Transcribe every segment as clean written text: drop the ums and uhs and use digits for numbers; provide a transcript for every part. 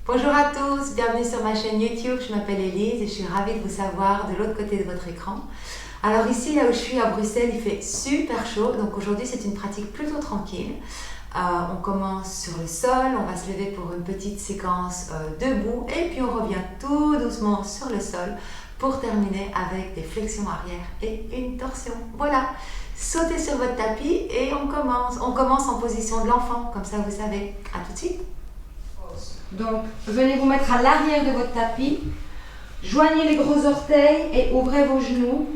Bonjour à tous, bienvenue sur ma chaîne YouTube, je m'appelle Élise et je suis ravie de vous savoir de l'autre côté de votre écran. Alors ici, là où je suis à Bruxelles, il fait super chaud, donc aujourd'hui c'est une pratique plutôt tranquille. On commence sur le sol, on va se lever pour une petite séquence debout et puis on revient tout doucement sur le sol pour terminer avec des flexions arrière et une torsion. Voilà, sautez sur votre tapis et on commence. On commence en position de l'enfant, comme ça vous savez. À tout de suite. Donc, venez vous mettre à l'arrière de votre tapis, joignez les gros orteils et ouvrez vos genoux.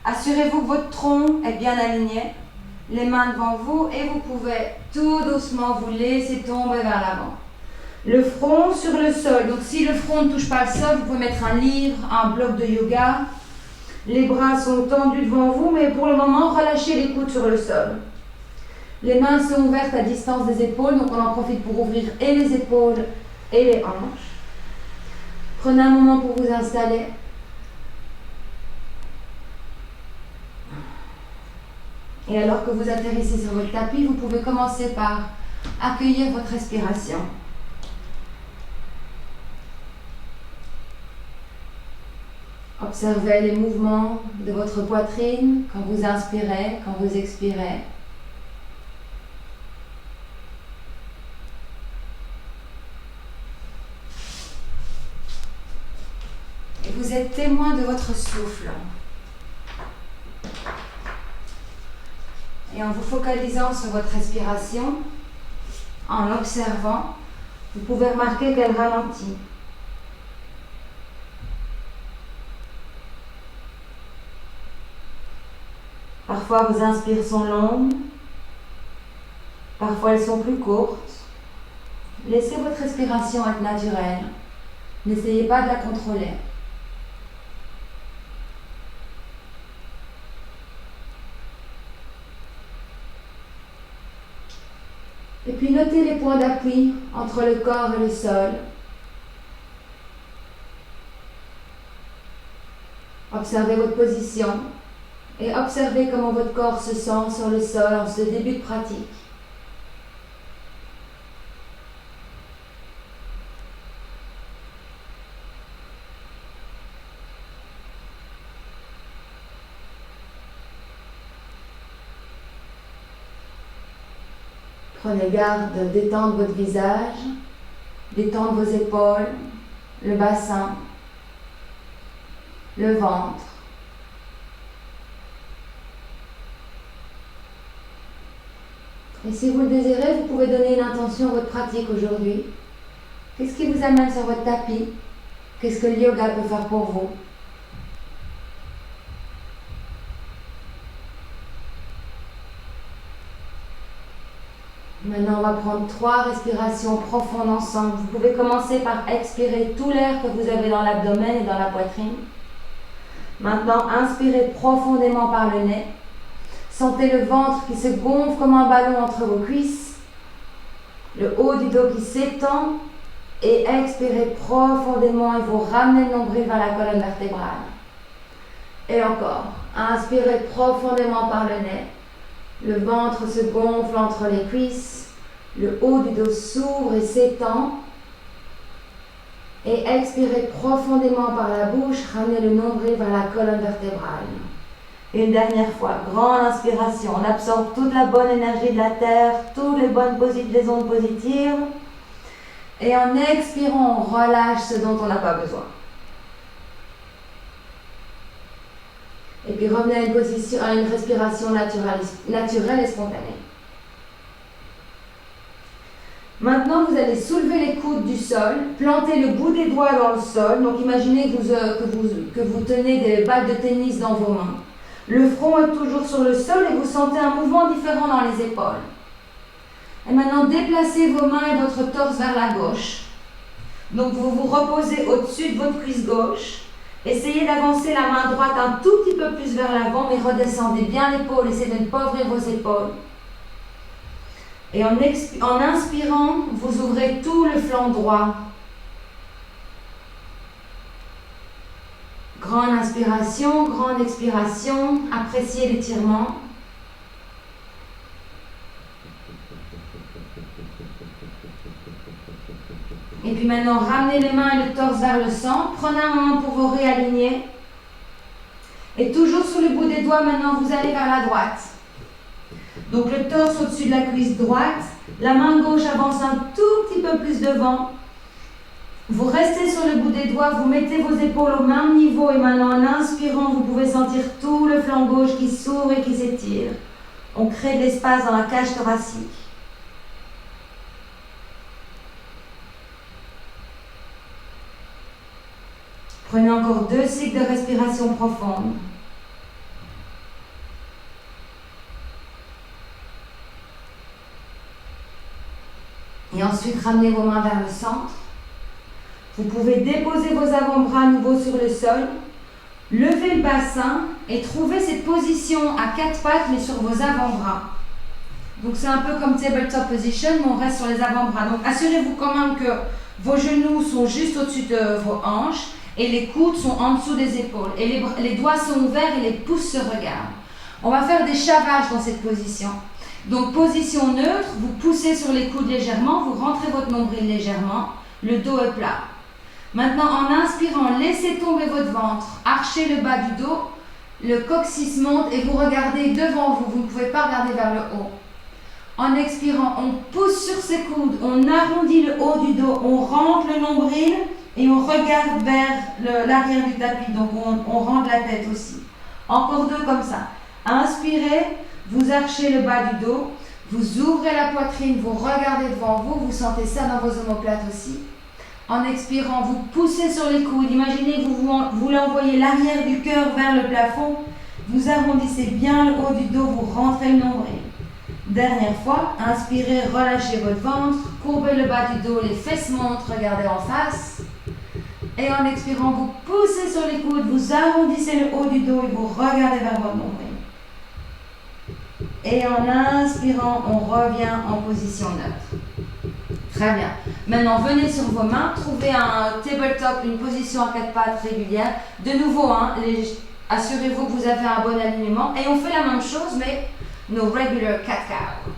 Assurez-vous que votre tronc est bien aligné, les mains devant vous et vous pouvez tout doucement vous laisser tomber vers l'avant. Le front sur le sol, donc si le front ne touche pas le sol, vous pouvez mettre un livre, un bloc de yoga. Les bras sont tendus devant vous, mais pour le moment, relâchez les coudes sur le sol. Les mains sont ouvertes à distance des épaules, donc on en profite pour ouvrir et les épaules et les hanches. Prenez un moment pour vous installer. Et alors que vous atterrissez sur votre tapis, vous pouvez commencer par accueillir votre respiration. Observez les mouvements de votre poitrine quand vous inspirez, quand vous expirez. Et vous êtes témoin de votre souffle. Et en vous focalisant sur votre respiration, en l'observant, vous pouvez remarquer qu'elle ralentit. Parfois vos inspirations sont longues, parfois elles sont plus courtes. Laissez votre respiration être naturelle. N'essayez pas de la contrôler. Et puis notez les points d'appui entre le corps et le sol. Observez votre position et observez comment votre corps se sent sur le sol en ce début de pratique. Prenez garde de détendre votre visage, détendre vos épaules, le bassin, le ventre. Et si vous le désirez, vous pouvez donner une intention à votre pratique aujourd'hui. Qu'est-ce qui vous amène sur votre tapis? Qu'est-ce que le yoga peut faire pour vous? Maintenant, on va prendre 3 respirations profondes ensemble. Vous pouvez commencer par expirer tout l'air que vous avez dans l'abdomen et dans la poitrine. Maintenant, inspirez profondément par le nez. Sentez le ventre qui se gonfle comme un ballon entre vos cuisses. Le haut du dos qui s'étend. Et expirez profondément et vous ramenez le nombril vers la colonne vertébrale. Et encore, inspirez profondément par le nez. Le ventre se gonfle entre les cuisses, le haut du dos s'ouvre et s'étend. Et expirez profondément par la bouche, ramenez le nombril vers la colonne vertébrale. Une dernière fois, grande inspiration, on absorbe toute la bonne énergie de la terre, toutes les ondes positives. Et en expirant, on relâche ce dont on n'a pas besoin. Et puis revenez à une respiration naturelle et spontanée. Maintenant, vous allez soulever les coudes du sol, planter le bout des doigts dans le sol. Donc imaginez que vous tenez des balles de tennis dans vos mains. Le front est toujours sur le sol et vous sentez un mouvement différent dans les épaules. Et maintenant, déplacez vos mains et votre torse vers la gauche. Donc vous vous reposez au-dessus de votre cuisse gauche. Essayez d'avancer la main droite un tout petit peu plus vers l'avant, mais redescendez bien l'épaule, essayez de ne pas ouvrir vos épaules. Et en inspirant, vous ouvrez tout le flanc droit. Grande inspiration, grande expiration, appréciez l'étirement. Et puis maintenant, ramenez les mains et le torse vers le centre. Prenez un moment pour vous réaligner. Et toujours sur le bout des doigts, maintenant, vous allez vers la droite. Donc le torse au-dessus de la cuisse droite. La main gauche avance un tout petit peu plus devant. Vous restez sur le bout des doigts, vous mettez vos épaules au même niveau. Et maintenant, en inspirant, vous pouvez sentir tout le flanc gauche qui s'ouvre et qui s'étire. On crée de l'espace dans la cage thoracique. Prenez encore 2 cycles de respiration profonde. Et ensuite, ramenez vos mains vers le centre. Vous pouvez déposer vos avant-bras à nouveau sur le sol. Levez le bassin et trouvez cette position à 4 pattes, mais sur vos avant-bras. Donc, c'est un peu comme tabletop position, mais on reste sur les avant-bras. Donc, assurez-vous quand même que vos genoux sont juste au-dessus de vos hanches et les coudes sont en dessous des épaules. Et les doigts sont ouverts et les pouces se regardent. On va faire des chavages dans cette position. Donc, position neutre, vous poussez sur les coudes légèrement, vous rentrez votre nombril légèrement, le dos est plat. Maintenant, en inspirant, laissez tomber votre ventre, archez le bas du dos, le coccyx monte et vous regardez devant vous, vous ne pouvez pas regarder vers le haut. En expirant, on pousse sur ses coudes, on arrondit le haut du dos, on rentre le nombril et on regarde vers l'arrière du tapis, donc on rentre la tête aussi. Encore 2 comme ça. Inspirez, vous archez le bas du dos, vous ouvrez la poitrine, vous regardez devant vous, vous sentez ça dans vos omoplates aussi. En expirant, vous poussez sur les coudes. Imaginez que vous voulez envoyer l'arrière du cœur vers le plafond. Vous arrondissez bien le haut du dos, vous rentrez le nombril. Dernière fois, inspirez, relâchez votre ventre, courbez le bas du dos, les fesses montent, regardez en face. Et en expirant, vous poussez sur les coudes, vous arrondissez le haut du dos et vous regardez vers votre nombril. Et en inspirant, on revient en position neutre. Très bien. Maintenant, venez sur vos mains, trouvez un tabletop, une position à 4 pattes régulière. De nouveau, assurez-vous que vous avez un bon alignement. Et on fait la même chose, mais nos regular cat-cow.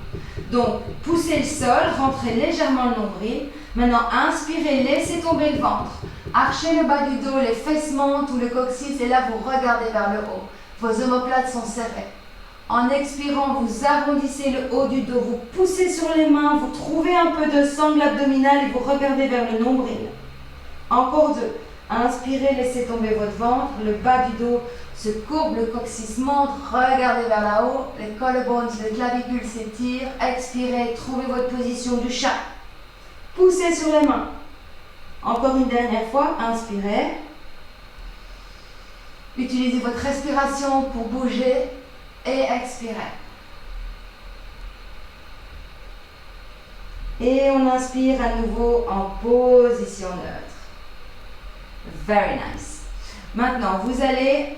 Donc, poussez le sol, rentrez légèrement le nombril. Maintenant, inspirez, laissez tomber le ventre. Archez le bas du dos, les fesses montent ou le coccyx, et là, vous regardez vers le haut. Vos omoplates sont serrées. En expirant, vous arrondissez le haut du dos, vous poussez sur les mains, vous trouvez un peu de sangle abdominale et vous regardez vers le nombril. Encore 2. Inspirez, laissez tomber votre ventre, le bas du dos se courbe, le coccyx monte, regardez vers là-haut, les collarbones, les clavicules s'étirent. Expirez, trouvez votre position du chat. Poussez sur les mains. Encore une dernière fois, inspirez. Utilisez votre respiration pour bouger. Et expirez. Et on inspire à nouveau en position neutre. Very nice. Maintenant, vous allez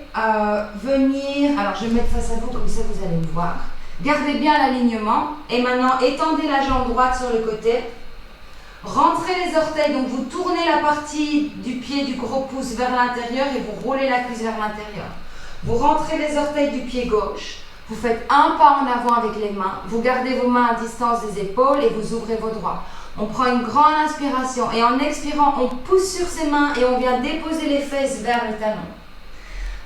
venir... Alors, je vais me mettre face à vous, comme ça vous allez me voir. Gardez bien l'alignement. Et maintenant, étendez la jambe droite sur le côté. Rentrez les orteils. Donc, vous tournez la partie du pied du gros pouce vers l'intérieur et vous roulez la cuisse vers l'intérieur. Vous rentrez les orteils du pied gauche, vous faites un pas en avant avec les mains, vous gardez vos mains à distance des épaules et vous ouvrez vos doigts. On prend une grande inspiration et en expirant, on pousse sur ses mains et on vient déposer les fesses vers le talon.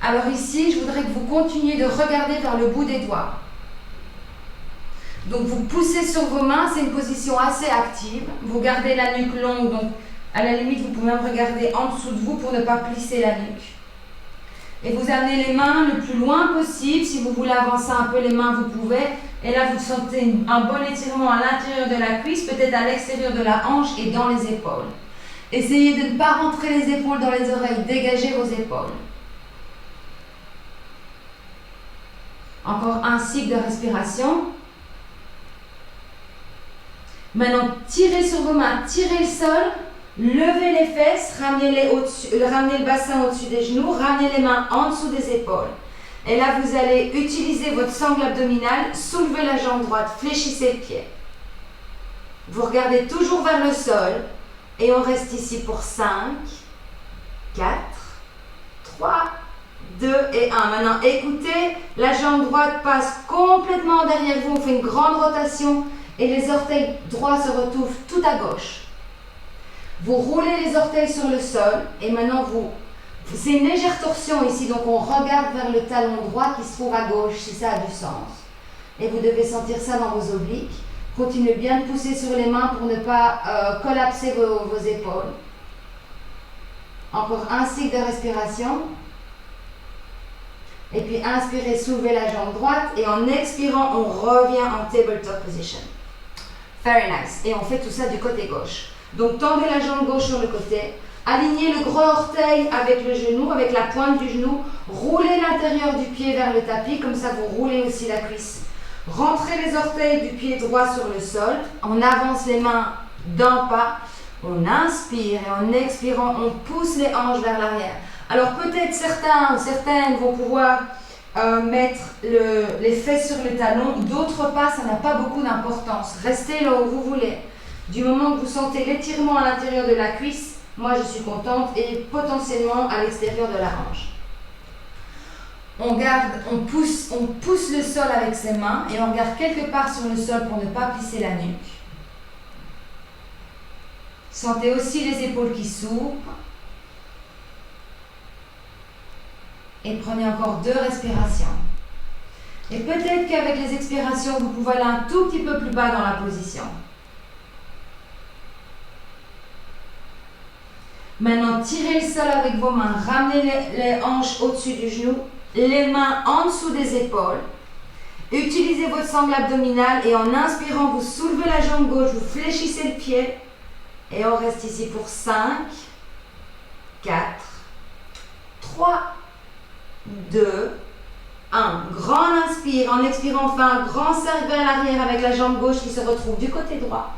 Alors ici, je voudrais que vous continuiez de regarder vers le bout des doigts. Donc vous poussez sur vos mains, c'est une position assez active. Vous gardez la nuque longue, donc à la limite, vous pouvez même regarder en dessous de vous pour ne pas plisser la nuque. Et vous amenez les mains le plus loin possible. Si vous voulez avancer un peu les mains, vous pouvez. Et là, vous sentez un bon étirement à l'intérieur de la cuisse, peut-être à l'extérieur de la hanche et dans les épaules. Essayez de ne pas rentrer les épaules dans les oreilles. Dégagez vos épaules. Encore un cycle de respiration. Maintenant, tirez sur vos mains, tirez le sol. Levez les fesses, ramenez le bassin au-dessus des genoux, ramenez les mains en dessous des épaules. Et là, vous allez utiliser votre sangle abdominale, soulevez la jambe droite, fléchissez le pied. Vous regardez toujours vers le sol et on reste ici pour 5, 4, 3, 2 et 1. Maintenant, écoutez, la jambe droite passe complètement derrière vous, on fait une grande rotation et les orteils droits se retrouvent tout à gauche. Vous roulez les orteils sur le sol et maintenant c'est une légère torsion ici, donc on regarde vers le talon droit qui se trouve à gauche si ça a du sens. Et vous devez sentir ça dans vos obliques. Continuez bien de pousser sur les mains pour ne pas collapser vos épaules. Encore un cycle de respiration. Et puis inspirez, soulevez la jambe droite et en expirant, on revient en tabletop position. Very nice. Et on fait tout ça du côté gauche. Donc tendez la jambe gauche sur le côté. Alignez le gros orteil avec le genou, avec la pointe du genou. Roulez l'intérieur du pied vers le tapis, comme ça vous roulez aussi la cuisse. Rentrez les orteils du pied droit sur le sol. On avance les mains d'un pas. On inspire et en expirant, on pousse les hanches vers l'arrière. Alors peut-être certains ou certaines vont pouvoir mettre les fesses sur le talon. D'autres pas, ça n'a pas beaucoup d'importance. Restez là où vous voulez. Du moment que vous sentez l'étirement à l'intérieur de la cuisse, moi je suis contente, et potentiellement à l'extérieur de la hanche. On pousse le sol avec ses mains et on regarde quelque part sur le sol pour ne pas plisser la nuque. Sentez aussi les épaules qui s'ouvrent. Et prenez encore 2 respirations. Et peut-être qu'avec les expirations, vous pouvez aller un tout petit peu plus bas dans la position. Maintenant, tirez le sol avec vos mains. Ramenez les hanches au-dessus du genou. Les mains en dessous des épaules. Utilisez votre sangle abdominale et en inspirant, vous soulevez la jambe gauche, vous fléchissez le pied. Et on reste ici pour 5, 4, 3, 2, 1. Grand inspire. En expirant, on fait un grand cercle vers l'arrière avec la jambe gauche qui se retrouve du côté droit.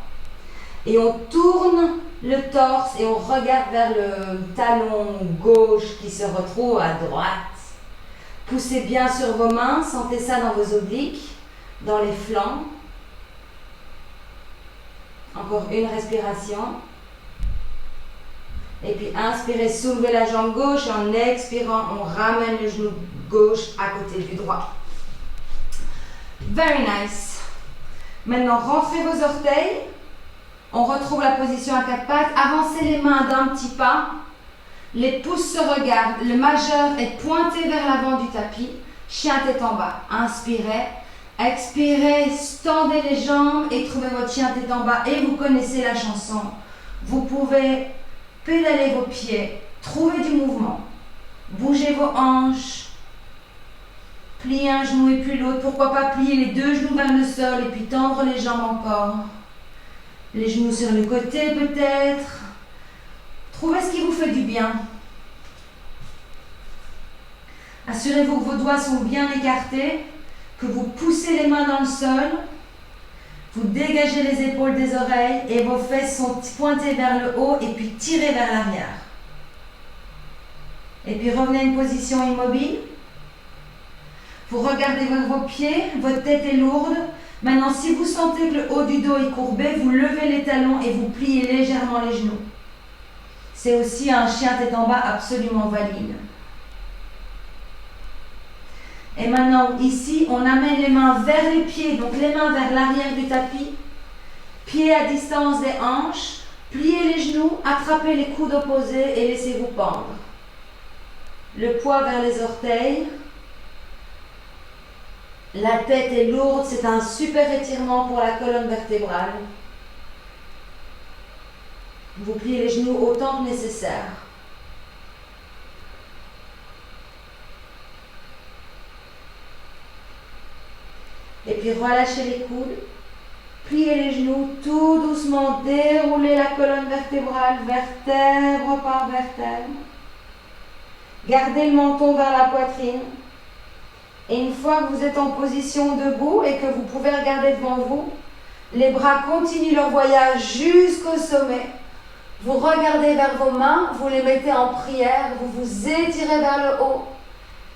Et on tourne le torse et on regarde vers le talon gauche qui se retrouve à droite. Poussez bien sur vos mains, sentez ça dans vos obliques, dans les flancs. Encore une respiration. Et puis inspirez, soulevez la jambe gauche. Et en expirant, on ramène le genou gauche à côté du droit. Very nice. Maintenant, rentrez vos orteils. On retrouve la position à 4 pattes. Avancez les mains d'un petit pas. Les pouces se regardent. Le majeur est pointé vers l'avant du tapis. Chien tête en bas. Inspirez. Expirez. Tendez les jambes et trouvez votre chien tête en bas. Et vous connaissez la chanson. Vous pouvez pédaler vos pieds. Trouvez du mouvement. Bougez vos hanches. Pliez un genou et puis l'autre. Pourquoi pas plier les 2 genoux vers le sol et puis tendre les jambes encore. Les genoux sur le côté peut-être. Trouvez ce qui vous fait du bien. Assurez-vous que vos doigts sont bien écartés, que vous poussez les mains dans le sol. Vous dégagez les épaules des oreilles et vos fesses sont pointées vers le haut et puis tirées vers l'arrière. Et puis revenez à une position immobile. Vous regardez vos pieds, votre tête est lourde. Maintenant, si vous sentez que le haut du dos est courbé, vous levez les talons et vous pliez légèrement les genoux. C'est aussi un chien tête en bas absolument valide. Et maintenant, ici, on amène les mains vers les pieds, donc les mains vers l'arrière du tapis. Pieds à distance des hanches. Pliez les genoux, attrapez les coudes opposés et laissez-vous pendre. Le poids vers les orteils. La tête est lourde, c'est un super étirement pour la colonne vertébrale. Vous pliez les genoux autant que nécessaire. Et puis relâchez les coudes. Pliez les genoux tout doucement. Déroulez la colonne vertébrale, vertèbre par vertèbre. Gardez le menton vers la poitrine. Et une fois que vous êtes en position debout et que vous pouvez regarder devant vous, les bras continuent leur voyage jusqu'au sommet. Vous regardez vers vos mains, vous les mettez en prière, vous vous étirez vers le haut,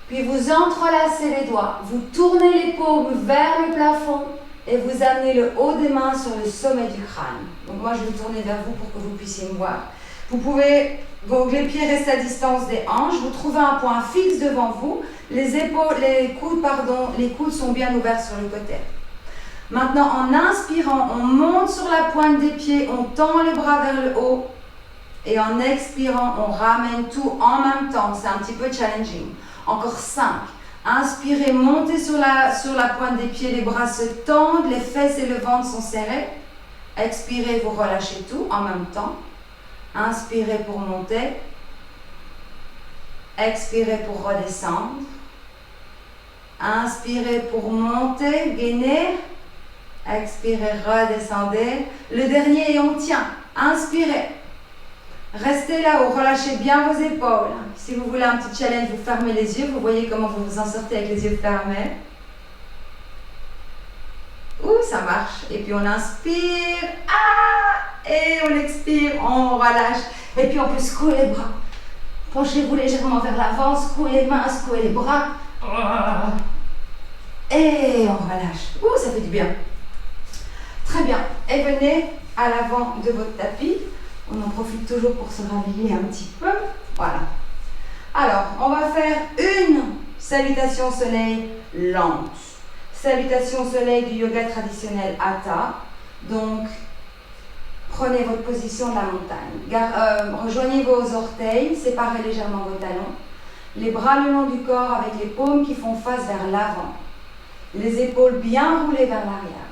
puis vous entrelacez les doigts, vous tournez les paumes vers le plafond et vous amenez le haut des mains sur le sommet du crâne. Donc moi je vais me tourner vers vous pour que vous puissiez me voir. Vous pouvez, donc les pieds restent à distance des hanches, vous trouvez un point fixe devant vous, les coudes sont bien ouverts sur le côté. Maintenant, en inspirant, on monte sur la pointe des pieds, on tend les bras vers le haut Et en expirant, on ramène tout en même temps. C'est un petit peu challenging. Encore 5. Inspirez, montez sur la pointe des pieds, les bras se tendent, les fesses et le ventre sont serrés. Expirez, vous relâchez tout en même temps. Inspirez pour monter. Expirez pour redescendre. Inspirez pour monter, gainer. Expirez, redescendez. Le dernier et on tient. Inspirez. Restez là-haut, relâchez bien vos épaules. Si vous voulez un petit challenge, vous fermez les yeux. Vous voyez comment vous vous en sortez avec les yeux fermés. Ouh, ça marche. Et puis on inspire. Ah! Et on expire, on relâche. Et puis on peut secouer les bras. Penchez-vous légèrement vers l'avant, secouez les mains, secouez les bras. Et on relâche. Ouh, ça fait du bien. Très bien. Et venez à l'avant de votre tapis. On en profite toujours pour se rhabiller un petit peu. Voilà. Alors, on va faire une salutation soleil lente. Salutation soleil du yoga traditionnel Hatha. Donc, prenez votre position de la montagne. Rejoignez vos orteils, séparez légèrement vos talons. Les bras le long du corps avec les paumes qui font face vers l'avant. Les épaules bien roulées vers l'arrière.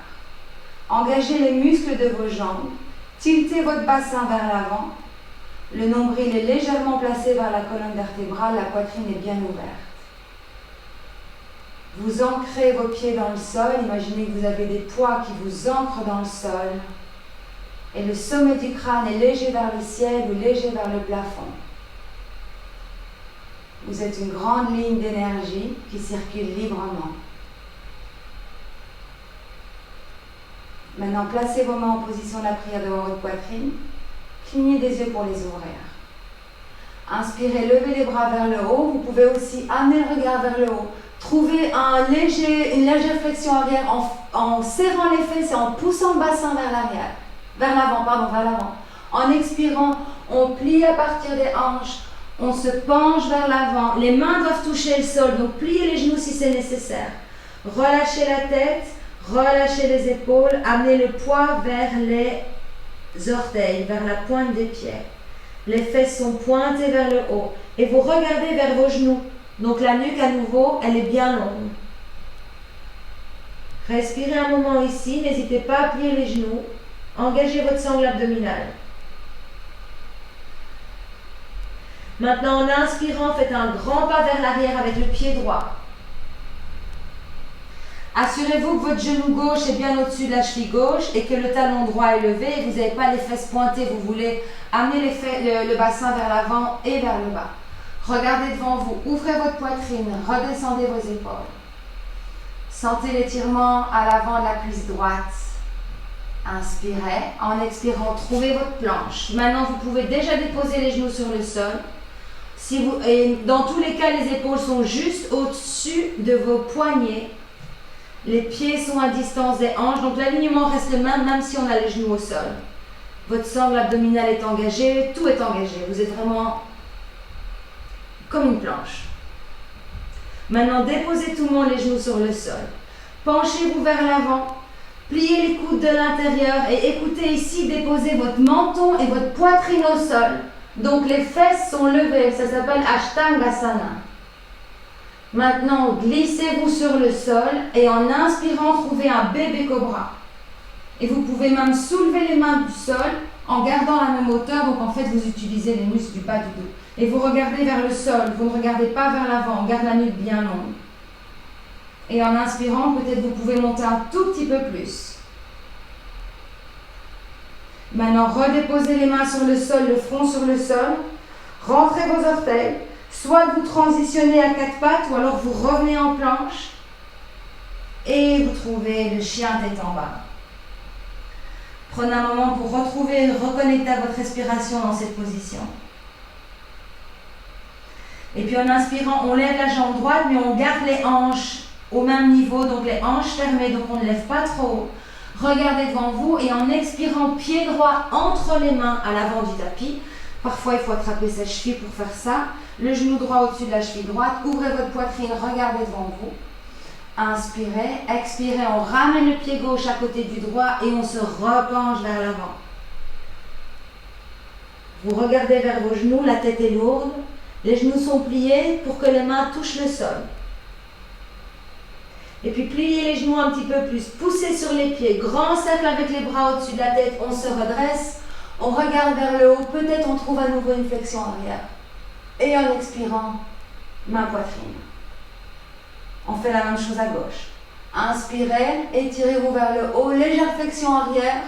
Engagez les muscles de vos jambes. Tiltez votre bassin vers l'avant. Le nombril est légèrement placé vers la colonne vertébrale. La poitrine est bien ouverte. Vous ancrez vos pieds dans le sol. Imaginez que vous avez des poids qui vous ancrent dans le sol. Et le sommet du crâne est léger vers le ciel ou léger vers le plafond. Vous êtes une grande ligne d'énergie qui circule librement. Maintenant, placez vos mains en position de la prière devant votre poitrine. Clignez des yeux pour les ouvrir. Inspirez, levez les bras vers le haut. Vous pouvez aussi amener le regard vers le haut. Trouvez une légère flexion arrière en serrant les fesses et en poussant le bassin vers l'arrière. Vers l'avant. En expirant, on plie à partir des hanches. On se penche vers l'avant. Les mains doivent toucher le sol, donc pliez les genoux si c'est nécessaire. Relâchez la tête. Relâchez les épaules, amenez le poids vers les orteils, vers la pointe des pieds. Les fesses sont pointées vers le haut et vous regardez vers vos genoux. Donc la nuque à nouveau, elle est bien longue. Respirez un moment ici, n'hésitez pas à plier les genoux. Engagez votre sangle abdominale. Maintenant, en inspirant, faites un grand pas vers l'arrière avec le pied droit. Assurez-vous que votre genou gauche est bien au-dessus de la cheville gauche et que le talon droit est levé et vous n'avez pas les fesses pointées. Vous voulez amener le bassin vers l'avant et vers le bas. Regardez devant vous, ouvrez votre poitrine, redescendez vos épaules. Sentez l'étirement à l'avant de la cuisse droite. Inspirez. En expirant, trouvez votre planche. Maintenant, vous pouvez déjà déposer les genoux sur le sol. Et dans tous les cas, les épaules sont juste au-dessus de vos poignets. Les pieds sont à distance des hanches, donc l'alignement reste le même si on a les genoux au sol. Votre sangle abdominale est engagée, tout est engagé. Vous êtes vraiment comme une planche. Maintenant, déposez tout le monde les genoux sur le sol. Penchez-vous vers l'avant. Pliez les coudes de l'intérieur et écoutez ici, déposez votre menton et votre poitrine au sol. Donc les fesses sont levées, ça s'appelle Ashtangasana. Maintenant, glissez-vous sur le sol et en inspirant, trouvez un bébé cobra. Et vous pouvez même soulever les mains du sol en gardant la même hauteur. Donc en fait, vous utilisez les muscles du bas du dos. Et vous regardez vers le sol, vous ne regardez pas vers l'avant, on garde la nuque bien longue. Et en inspirant, peut-être vous pouvez monter un tout petit peu plus. Maintenant, redéposez les mains sur le sol, le front sur le sol. Rentrez vos orteils. Soit vous transitionnez à quatre pattes ou alors vous revenez en planche et vous trouvez le chien tête en bas. Prenez un moment pour retrouver et reconnecter à votre respiration dans cette position. Et puis en inspirant, on lève la jambe droite mais on garde les hanches au même niveau, donc les hanches fermées, donc on ne lève pas trop haut. Regardez devant vous et en expirant, pied droit entre les mains à l'avant du tapis. Parfois, il faut attraper sa cheville pour faire ça. Le genou droit au-dessus de la cheville droite. Ouvrez votre poitrine, regardez devant vous. Inspirez, expirez, on ramène le pied gauche à côté du droit et on se repenche vers l'avant. Vous regardez vers vos genoux, la tête est lourde. Les genoux sont pliés pour que les mains touchent le sol. Et puis pliez les genoux un petit peu plus, poussez sur les pieds, grand cercle avec les bras au-dessus de la tête, on se redresse, on regarde vers le haut, peut-être on trouve à nouveau une flexion arrière. Et en expirant, main poitrine. On fait la même chose à gauche. Inspirez, étirez-vous vers le haut, légère flexion arrière.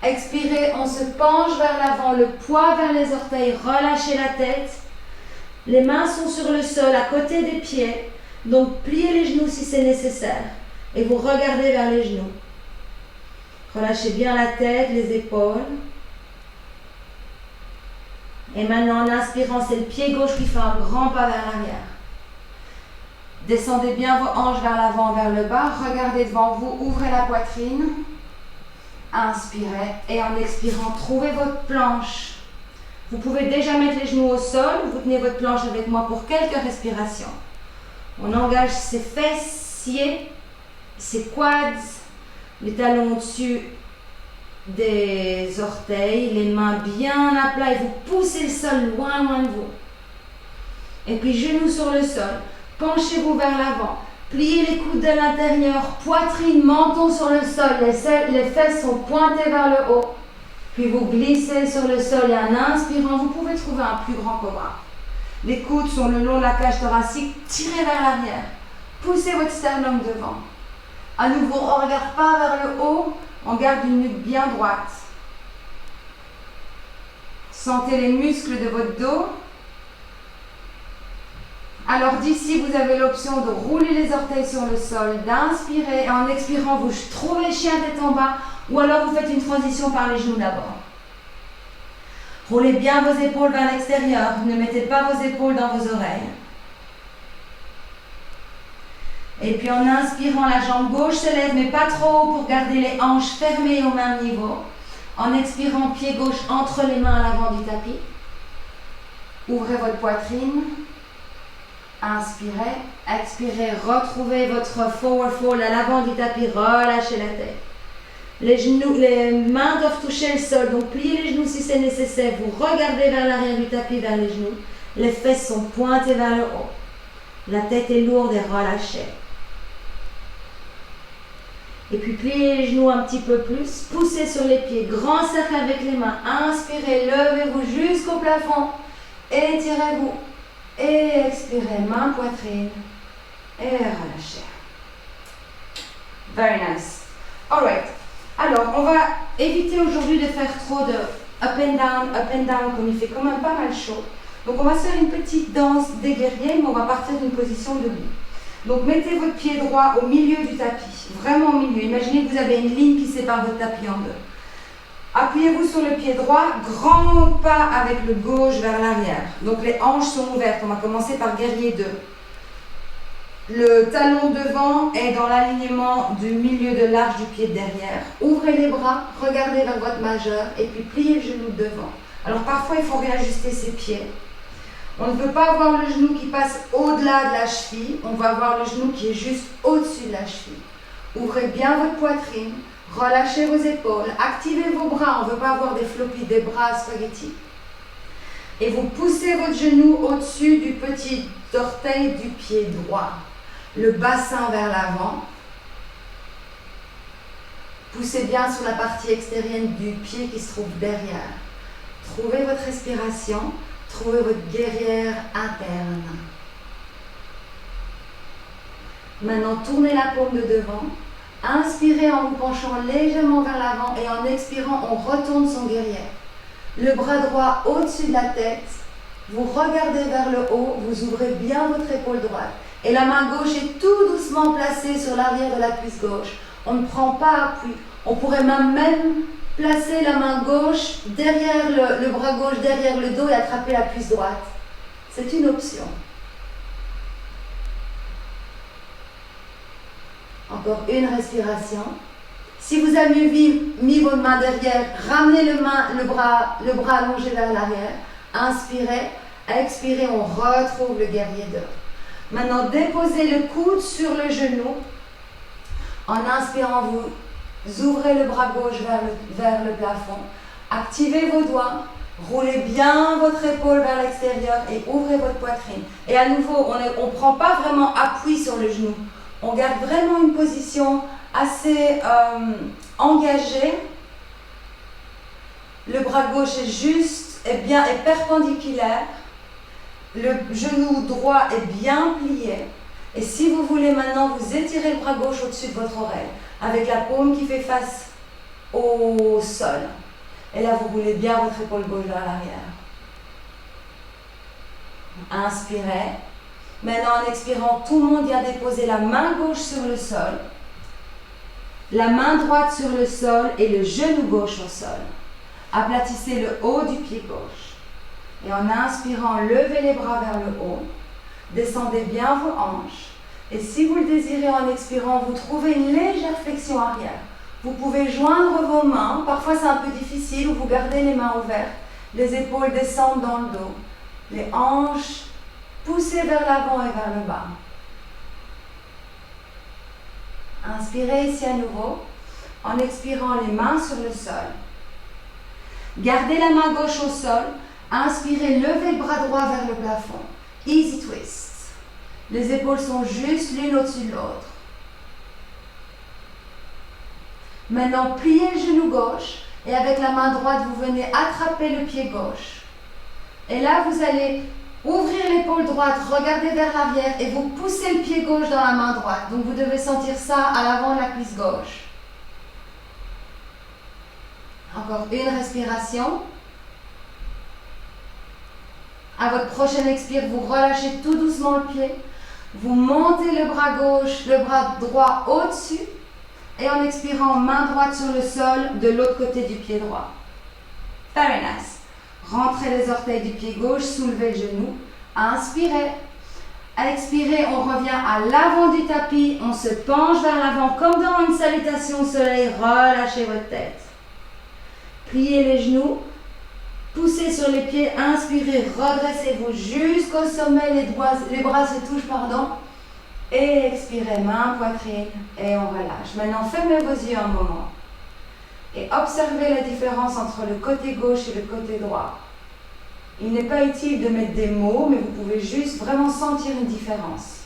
Expirez, on se penche vers l'avant, le poids vers les orteils, relâchez la tête. Les mains sont sur le sol à côté des pieds. Donc, pliez les genoux si c'est nécessaire et vous regardez vers les genoux. Relâchez bien la tête, les épaules. Et maintenant, en inspirant, c'est le pied gauche qui fait un grand pas vers l'arrière. Descendez bien vos hanches vers l'avant, vers le bas. Regardez devant vous, ouvrez la poitrine. Inspirez et en expirant, trouvez votre planche. Vous pouvez déjà mettre les genoux au sol ou vous tenez votre planche avec moi pour quelques respirations. On engage ses fessiers, ses quads, les talons au-dessus des orteils, les mains bien à plat et vous poussez le sol loin, loin de vous. Et puis genoux sur le sol, penchez-vous vers l'avant, pliez les coudes de l'intérieur, poitrine, menton sur le sol, les fesses sont pointées vers le haut. Puis vous glissez sur le sol et en inspirant, vous pouvez trouver un plus grand cobra. Les coudes sont le long de la cage thoracique, tirez vers l'arrière. Poussez votre sternum devant. À nouveau, on ne regarde pas vers le haut, on garde une nuque bien droite. Sentez les muscles de votre dos. Alors d'ici, vous avez l'option de rouler les orteils sur le sol, d'inspirer et en expirant, vous trouvez chien tête en bas ou alors vous faites une transition par les genoux d'abord. Roulez bien vos épaules vers l'extérieur, ne mettez pas vos épaules dans vos oreilles. Et puis en inspirant, la jambe gauche se lève, mais pas trop haut pour garder les hanches fermées au même niveau. En expirant, pied gauche entre les mains à l'avant du tapis. Ouvrez votre poitrine. Inspirez, expirez, retrouvez votre forward fold à l'avant du tapis, relâchez la tête. Les mains doivent toucher le sol, donc pliez les genoux si c'est nécessaire. Vous regardez vers l'arrière du tapis, vers les genoux. Les fesses sont pointées vers le haut. La tête est lourde et relâchée. Et puis pliez les genoux un petit peu plus. Poussez sur les pieds, grand cercle avec les mains. Inspirez, levez-vous jusqu'au plafond. Étirez-vous. Et expirez, main poitrine. Et relâchez. Very nice. Alright. Alors, on va éviter aujourd'hui de faire trop de up and down, comme il fait quand même pas mal chaud. Donc, on va se faire une petite danse des guerriers, mais on va partir d'une position debout. Donc, mettez votre pied droit au milieu du tapis, vraiment au milieu. Imaginez que vous avez une ligne qui sépare votre tapis en deux. Appuyez-vous sur le pied droit, grand pas avec le gauche vers l'arrière. Donc, les hanches sont ouvertes. On va commencer par guerrier 2. Le talon devant est dans l'alignement du milieu de l'arche du pied de derrière. Ouvrez les bras, regardez vers votre majeur et puis pliez le genou devant. Alors parfois il faut réajuster ses pieds. On ne veut pas avoir le genou qui passe au-delà de la cheville, on va avoir le genou qui est juste au-dessus de la cheville. Ouvrez bien votre poitrine, relâchez vos épaules, activez vos bras, on ne veut pas avoir des floppies, des bras spaghetti. Et vous poussez votre genou au-dessus du petit orteil du pied droit. Le bassin vers l'avant. Poussez bien sur la partie extérieure du pied qui se trouve derrière. Trouvez votre respiration, trouvez votre guerrière interne. Maintenant, tournez la paume de devant. Inspirez en vous penchant légèrement vers l'avant et en expirant, on retourne son guerrier. Le bras droit au-dessus de la tête. Vous regardez vers le haut, vous ouvrez bien votre épaule droite. Et la main gauche est tout doucement placée sur l'arrière de la cuisse gauche. On ne prend pas appui. On pourrait même placer la main gauche derrière le bras gauche, derrière le dos et attraper la cuisse droite. C'est une option. Encore une respiration. Si vous avez mis vos mains derrière, ramenez le bras allongé vers l'arrière. Inspirez, expirez, on retrouve le guerrier 2. Maintenant, déposez le coude sur le genou. En inspirant, vous ouvrez le bras gauche vers le plafond. Activez vos doigts. Roulez bien votre épaule vers l'extérieur et ouvrez votre poitrine. Et à nouveau, on ne prend pas vraiment appui sur le genou. On garde vraiment une position assez engagée. Le bras gauche est juste, est perpendiculaire. Le genou droit est bien plié. Et si vous voulez maintenant, vous étirez le bras gauche au-dessus de votre oreille, avec la paume qui fait face au sol. Et là, vous roulez bien votre épaule gauche vers l'arrière. Inspirez. Maintenant, en expirant, tout le monde vient déposer la main gauche sur le sol, la main droite sur le sol et le genou gauche au sol. Aplatissez le haut du pied gauche. Et en inspirant, levez les bras vers le haut. Descendez bien vos hanches. Et si vous le désirez, en expirant, vous trouvez une légère flexion arrière. Vous pouvez joindre vos mains. Parfois, c'est un peu difficile ou vous gardez les mains ouvertes. Les épaules descendent dans le dos. Les hanches poussées vers l'avant et vers le bas. Inspirez ici à nouveau. En expirant, les mains sur le sol. Gardez la main gauche au sol. Inspirez, levez le bras droit vers le plafond. Easy twist. Les épaules sont juste l'une au-dessus de l'autre. Maintenant, pliez le genou gauche et avec la main droite, vous venez attraper le pied gauche. Et là, vous allez ouvrir l'épaule droite, regarder vers l'arrière et vous poussez le pied gauche dans la main droite. Donc, vous devez sentir ça à l'avant de la cuisse gauche. Encore une respiration. À votre prochaine expire, vous relâchez tout doucement le pied. Vous montez le bras gauche, le bras droit au-dessus. Et en expirant, main droite sur le sol de l'autre côté du pied droit. Very nice. Rentrez les orteils du pied gauche, soulevez le genou. Inspirez. Expirez, on revient à l'avant du tapis. On se penche vers l'avant comme dans une salutation au soleil. Relâchez votre tête. Pliez les genoux. Poussez sur les pieds, inspirez, redressez-vous jusqu'au sommet, les bras se touchent, et expirez, main, poitrine, et on relâche. Maintenant, fermez vos yeux un moment, et observez la différence entre le côté gauche et le côté droit. Il n'est pas utile de mettre des mots, mais vous pouvez juste vraiment sentir une différence.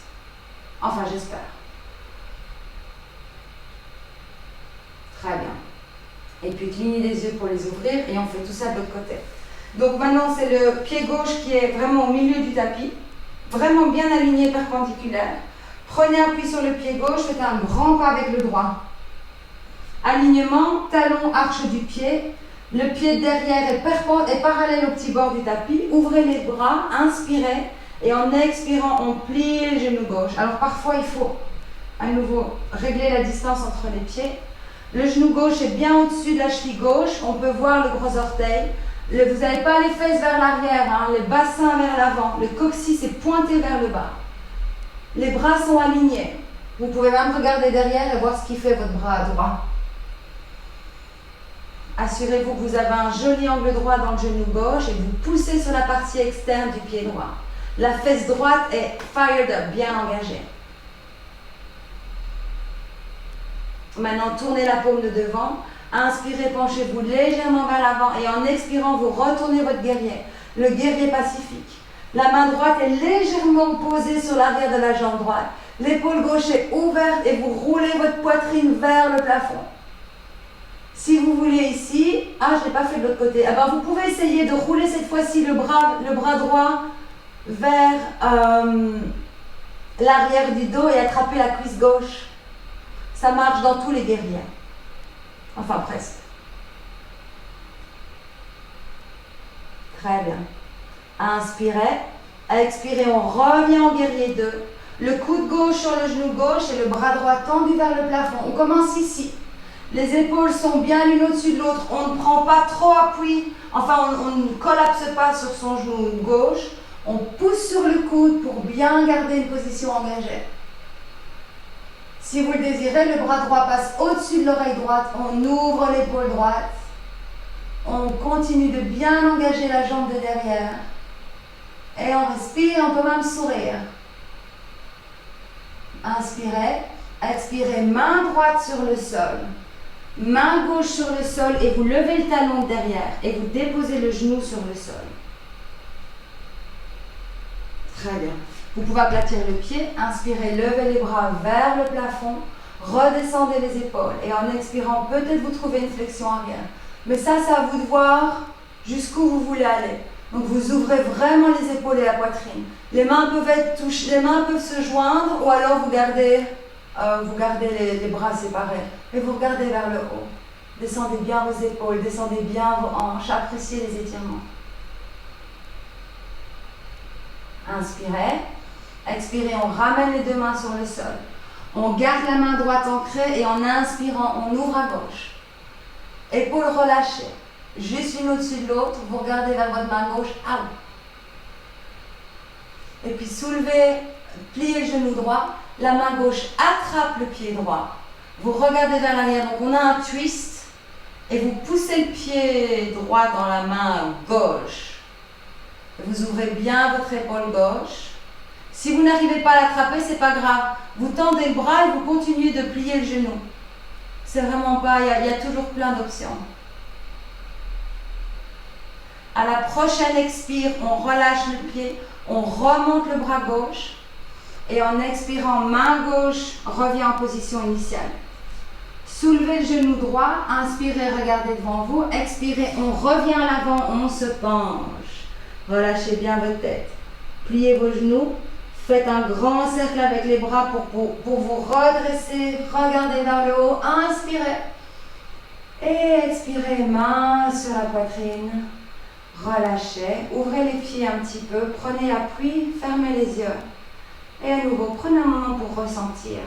Enfin, j'espère. Très bien. Et puis, clignez les yeux pour les ouvrir, et on fait tout ça de l'autre côté. Donc maintenant, c'est le pied gauche qui est vraiment au milieu du tapis, vraiment bien aligné, perpendiculaire. Prenez appui sur le pied gauche, faites un grand pas avec le droit. Alignement, talon, arche du pied. Le pied derrière est parallèle au petit bord du tapis. Ouvrez les bras, inspirez, et en expirant, on plie le genou gauche. Alors parfois, il faut à nouveau régler la distance entre les pieds. Le genou gauche est bien au-dessus de la cheville gauche. On peut voir le gros orteil. Vous n'avez pas les fesses vers l'arrière, les bassins vers l'avant. Le coccyx est pointé vers le bas. Les bras sont alignés. Vous pouvez même regarder derrière et voir ce qui fait votre bras droit. Assurez-vous que vous avez un joli angle droit dans le genou gauche et vous poussez sur la partie externe du pied droit. La fesse droite est fired up, bien engagée. Maintenant, tournez la paume de devant. Inspirez, penchez-vous légèrement vers l'avant et en expirant, vous retournez votre guerrier, le guerrier pacifique. La main droite est légèrement posée sur l'arrière de la jambe droite. L'épaule gauche est ouverte et vous roulez votre poitrine vers le plafond. Si vous voulez ici, je n'ai pas fait de l'autre côté, vous pouvez essayer de rouler cette fois-ci le bras droit vers l'arrière du dos et attraper la cuisse gauche. Ça marche dans tous les guerriers. Enfin, presque. Très bien. Inspirez. Expirez, on revient en guerrier 2. Le coude gauche sur le genou gauche et le bras droit tendu vers le plafond. On commence ici. Les épaules sont bien l'une au-dessus de l'autre. On ne prend pas trop appui. Enfin, on ne collapse pas sur son genou gauche. On pousse sur le coude pour bien garder une position engagée. Si vous le désirez, le bras droit passe au-dessus de l'oreille droite. On ouvre l'épaule droite. On continue de bien engager la jambe de derrière. Et on respire, on peut même sourire. Inspirez. Expirez, main droite sur le sol. Main gauche sur le sol et vous levez le talon derrière et vous déposez le genou sur le sol. Très bien. Vous pouvez aplatir le pied, inspirez, levez les bras vers le plafond, redescendez les épaules et en expirant, peut-être vous trouvez une flexion arrière. Mais ça, c'est à vous de voir jusqu'où vous voulez aller. Donc vous ouvrez vraiment les épaules et la poitrine. Les mains peuvent être touchées, les mains peuvent se joindre ou alors vous gardez les bras séparés et vous regardez vers le haut. Descendez bien vos épaules, descendez bien vos hanches, appréciez les étirements. Inspirez, expirez, on ramène les deux mains sur le sol. On garde la main droite ancrée et en inspirant, on ouvre à gauche. Épaules relâchées, juste une au-dessus de l'autre, vous regardez vers votre main gauche, out. Et puis soulevez, pliez le genou droit, la main gauche attrape le pied droit. Vous regardez vers l'arrière, donc on a un twist et vous poussez le pied droit dans la main gauche. Vous ouvrez bien votre épaule gauche. Si vous n'arrivez pas à l'attraper, c'est pas grave. Vous tendez le bras et vous continuez de plier le genou. C'est vraiment pas, il y a toujours plein d'options. À la prochaine expire, on relâche le pied, on remonte le bras gauche et en expirant, main gauche revient en position initiale. Soulevez le genou droit, inspirez, regardez devant vous, expirez, on revient à l'avant, on se penche. Relâchez bien votre tête. Pliez vos genoux, faites un grand cercle avec les bras pour vous redresser, regardez vers le haut, inspirez. Et expirez, main sur la poitrine. Relâchez, ouvrez les pieds un petit peu, prenez appui, fermez les yeux. Et à nouveau, prenez un moment pour ressentir.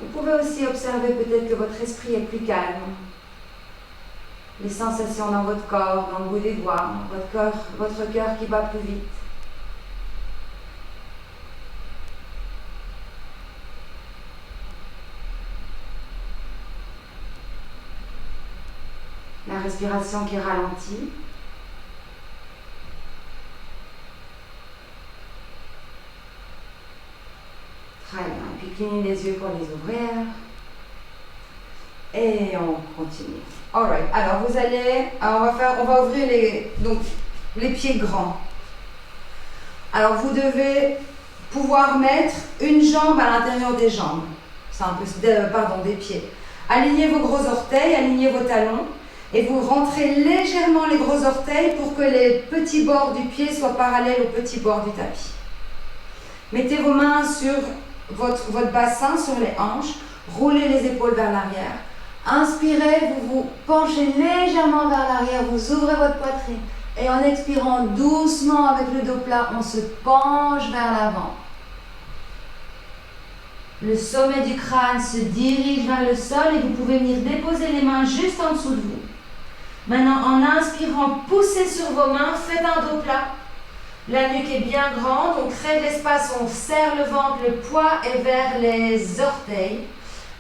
Vous pouvez aussi observer peut-être que votre esprit est plus calme. Les sensations dans votre corps, dans le bout des doigts, votre cœur qui bat plus vite. La respiration qui ralentit. Très bien. Et puis clignez les yeux pour les ouvrir. Et on continue. Alright. Alors vous allez, on va ouvrir les pieds grands. Alors vous devez pouvoir mettre une jambe à l'intérieur des jambes. C'est un peu, des pieds. Alignez vos gros orteils, alignez vos talons. Et vous rentrez légèrement les gros orteils pour que les petits bords du pied soient parallèles aux petits bords du tapis. Mettez vos mains sur votre bassin, sur les hanches. Roulez les épaules vers l'arrière. Inspirez, vous vous penchez légèrement vers l'arrière, vous ouvrez votre poitrine. Et en expirant doucement avec le dos plat, on se penche vers l'avant. Le sommet du crâne se dirige vers le sol et vous pouvez venir déposer les mains juste en dessous de vous. Maintenant, en inspirant, poussez sur vos mains, faites un dos plat. La nuque est bien grande, on crée de l'espace, on serre le ventre, le poids est vers les orteils.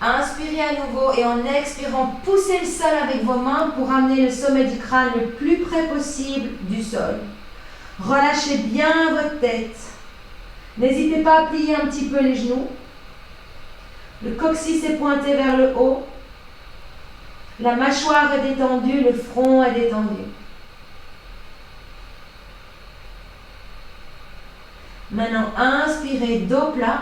Inspirez à nouveau et en expirant, poussez le sol avec vos mains pour amener le sommet du crâne le plus près possible du sol. Relâchez bien votre tête. N'hésitez pas à plier un petit peu les genoux. Le coccyx est pointé vers le haut. La mâchoire est détendue, le front est détendu. Maintenant, inspirez, dos plat.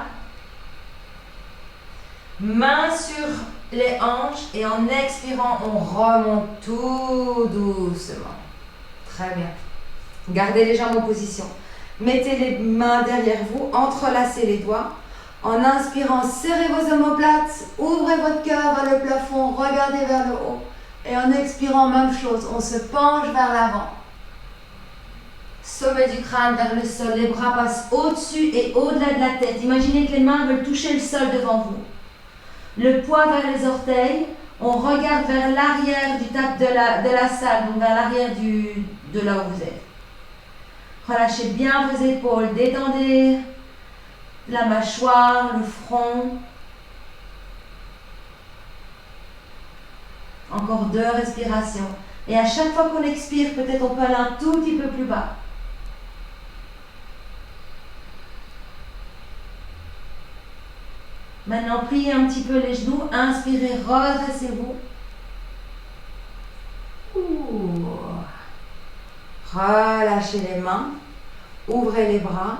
Main sur les hanches et en expirant, on remonte tout doucement. Très bien. Gardez les jambes en position. Mettez les mains derrière vous, entrelacez les doigts. En inspirant, serrez vos omoplates, ouvrez votre cœur vers le plafond, regardez vers le haut. Et en expirant, même chose, on se penche vers l'avant. Sommet du crâne vers le sol, les bras passent au-dessus et au-delà de la tête. Imaginez que les mains veulent toucher le sol devant vous. Le poids vers les orteils, on regarde vers l'arrière du tapis de la salle, donc vers l'arrière de là où vous êtes. Relâchez bien vos épaules, détendez la mâchoire, le front. Encore 2 respirations. Et à chaque fois qu'on expire, peut-être on peut aller un tout petit peu plus bas. Maintenant, pliez un petit peu les genoux. Inspirez, redressez-vous. Relâchez les mains. Ouvrez les bras.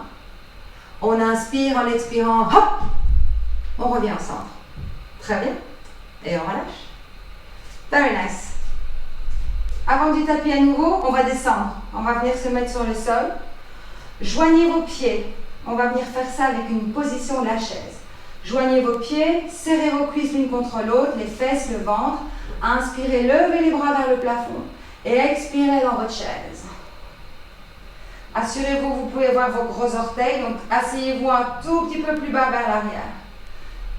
On inspire en expirant. Hop! On revient au centre. Très bien. Et on relâche. Very nice. Avant du tapis à nouveau, on va descendre. On va venir se mettre sur le sol. Joignez vos pieds. On va venir faire ça avec une position de la chaise. Joignez vos pieds, serrez vos cuisses l'une contre l'autre, les fesses, le ventre. Inspirez, levez les bras vers le plafond. Et expirez dans votre chaise. Assurez-vous, vous pouvez voir vos gros orteils. Donc, asseyez-vous un tout petit peu plus bas vers l'arrière.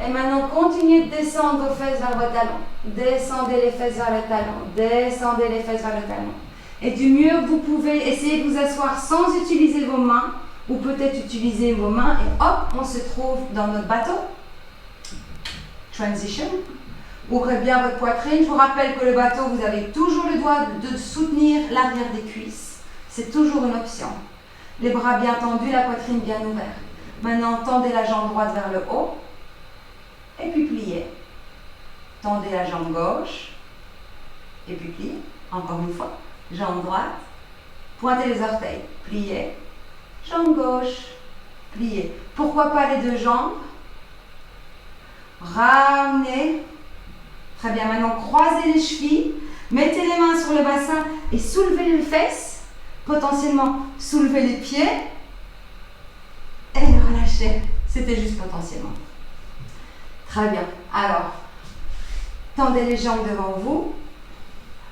Et maintenant, continuez de descendre vos fesses vers vos talons. Descendez les fesses vers le talon. Descendez les fesses vers le talon. Et du mieux que vous pouvez, essayez de vous asseoir sans utiliser vos mains. Ou peut-être utiliser vos mains. Et hop, on se trouve dans notre bateau. Transition. Ouvrez bien votre poitrine. Je vous rappelle que le bateau, vous avez toujours le droit de soutenir l'arrière des cuisses. C'est toujours une option. Les bras bien tendus, la poitrine bien ouverte. Maintenant, tendez la jambe droite vers le haut. Et puis pliez. Tendez la jambe gauche. Et puis pliez. Encore une fois. Jambe droite. Pointez les orteils. Pliez. Jambe gauche. Pliez. Pourquoi pas les deux jambes? Ramenez. Très bien. Maintenant, croisez les chevilles. Mettez les mains sur le bassin et soulevez les fesses. Potentiellement, soulevez les pieds. Et relâchez. C'était juste potentiellement. Très bien. Alors, tendez les jambes devant vous.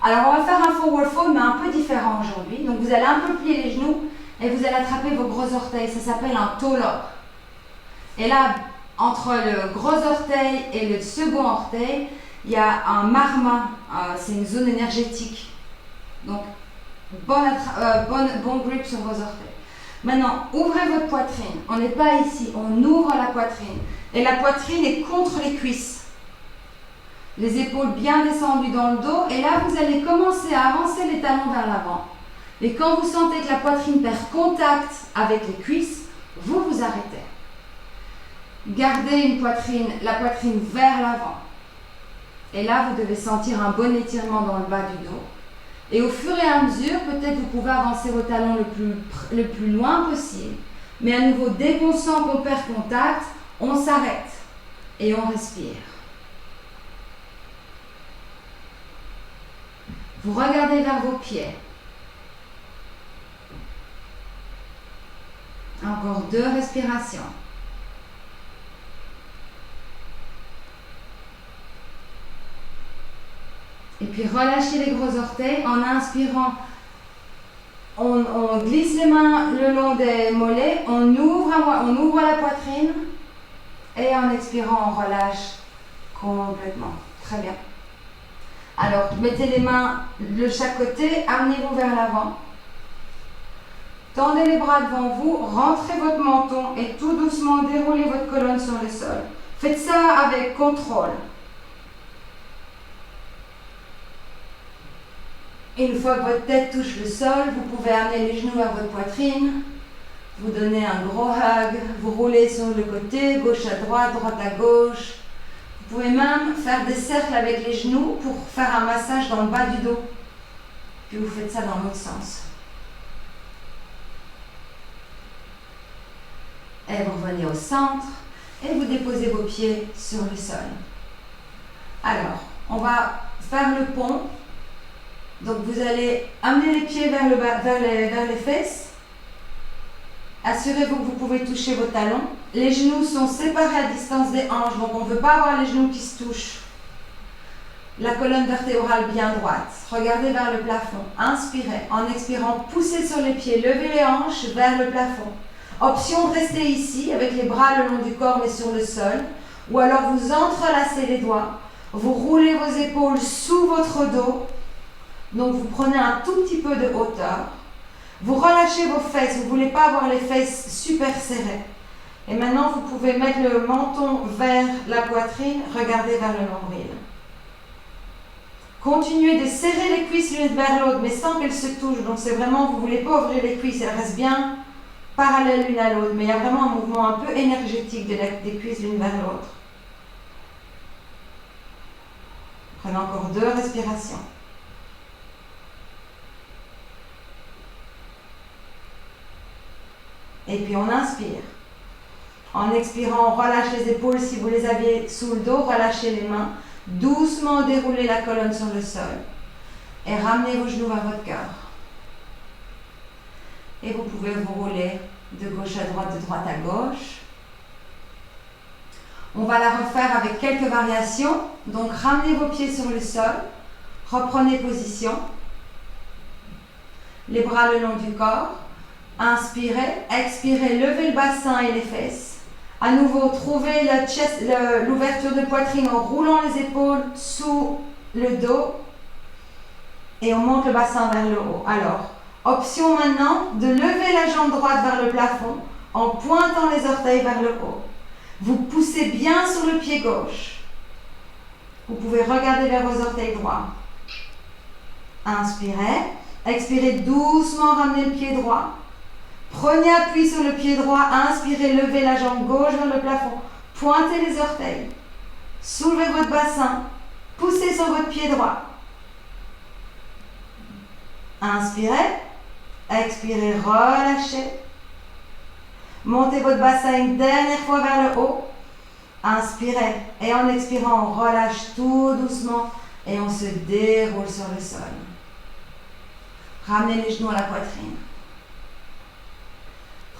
Alors, on va faire un forward fold, mais un peu différent aujourd'hui. Donc, vous allez un peu plier les genoux et vous allez attraper vos gros orteils. Ça s'appelle un toe lock. Et là, entre le gros orteil et le second orteil, il y a un marma. C'est une zone énergétique. Donc, bon grip sur vos orteils. Maintenant, ouvrez votre poitrine. On n'est pas ici, on ouvre la poitrine. Et la poitrine est contre les cuisses. Les épaules bien descendues dans le dos. Et là, vous allez commencer à avancer les talons vers l'avant. Et quand vous sentez que la poitrine perd contact avec les cuisses, vous vous arrêtez. Gardez la poitrine vers l'avant. Et là, vous devez sentir un bon étirement dans le bas du dos. Et au fur et à mesure, peut-être vous pouvez avancer vos talons le plus loin possible. Mais à nouveau, dès qu'on sent qu'on perd contact, on s'arrête et on respire. Vous regardez vers vos pieds. Encore 2 respirations. Et puis relâchez les gros orteils en inspirant. On glisse les mains le long des mollets, on ouvre la poitrine et en expirant, on relâche complètement. Très bien. Alors, mettez les mains de chaque côté, amenez-vous vers l'avant. Tendez les bras devant vous, rentrez votre menton et tout doucement déroulez votre colonne sur le sol. Faites ça avec contrôle. Une fois que votre tête touche le sol, vous pouvez amener les genoux vers votre poitrine, vous donnez un gros hug, vous roulez sur le côté, gauche à droite à gauche. Vous pouvez même faire des cercles avec les genoux pour faire un massage dans le bas du dos. Puis vous faites ça dans l'autre sens. Et vous revenez au centre et vous déposez vos pieds sur le sol. Alors, on va faire le pont. Donc vous allez amener les pieds vers les fesses. Assurez-vous que vous pouvez toucher vos talons. Les genoux sont séparés à distance des hanches, donc on ne veut pas avoir les genoux qui se touchent. La colonne vertébrale bien droite. Regardez vers le plafond. Inspirez. En expirant, poussez sur les pieds. Levez les hanches vers le plafond. Option de rester ici avec les bras le long du corps mais sur le sol. Ou alors vous entrelacez les doigts. Vous roulez vos épaules sous votre dos. Donc vous prenez un tout petit peu de hauteur. Vous relâchez vos fesses. Vous ne voulez pas avoir les fesses super serrées. Et maintenant, vous pouvez mettre le menton vers la poitrine. Regardez vers le nombril. Continuez de serrer les cuisses l'une vers l'autre, mais sans qu'elles se touchent. Donc c'est vraiment, vous ne voulez pas ouvrir les cuisses. Elles restent bien parallèles l'une à l'autre. Mais il y a vraiment un mouvement un peu énergétique des cuisses l'une vers l'autre. Prenez encore 2 respirations. Et puis on inspire. En expirant, on relâche les épaules. Si vous les avez sous le dos, relâchez les mains. Doucement déroulez la colonne sur le sol. Et ramenez vos genoux vers votre cœur. Et vous pouvez vous rouler de gauche à droite, de droite à gauche. On va la refaire avec quelques variations. Donc ramenez vos pieds sur le sol. Reprenez position. Les bras le long du corps. Inspirez, expirez, levez le bassin et les fesses. À nouveau, trouvez l'ouverture de poitrine en roulant les épaules sous le dos. Et on monte le bassin vers le haut. Alors, option maintenant de lever la jambe droite vers le plafond en pointant les orteils vers le haut. Vous poussez bien sur le pied gauche. Vous pouvez regarder vers vos orteils droits. Inspirez. Expirez doucement, ramenez le pied droit. Prenez appui sur le pied droit. Inspirez, levez la jambe gauche vers le plafond. Pointez les orteils. Soulevez votre bassin. Poussez sur votre pied droit. Inspirez. Expirez, relâchez. Montez votre bassin une dernière fois vers le haut. Inspirez. Et en expirant, on relâche tout doucement et on se déroule sur le sol. Ramenez les genoux à la poitrine.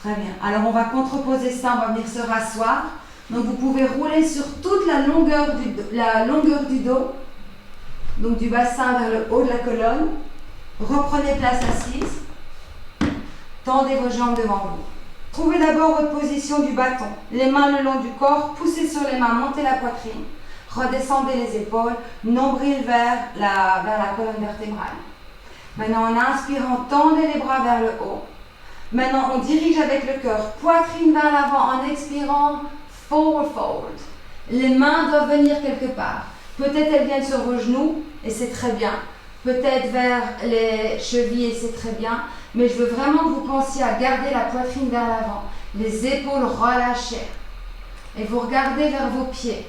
Très bien. Alors, on va contreposer ça. On va venir se rasseoir. Donc, vous pouvez rouler sur toute la longueur du dos. Donc, du bassin vers le haut de la colonne. Reprenez place assise. Tendez vos jambes devant vous. Trouvez d'abord votre position du bâton. Les mains le long du corps. Poussez sur les mains. Montez la poitrine. Redescendez les épaules. Nombril vers la colonne vertébrale. Maintenant, en inspirant, tendez les bras vers le haut. Maintenant, on dirige avec le cœur. Poitrine vers l'avant. En expirant, forward fold. Les mains doivent venir quelque part. Peut-être elles viennent sur vos genoux, et c'est très bien. Peut-être vers les chevilles, et c'est très bien. Mais je veux vraiment que vous pensiez à garder la poitrine vers l'avant. Les épaules relâchées. Et vous regardez vers vos pieds.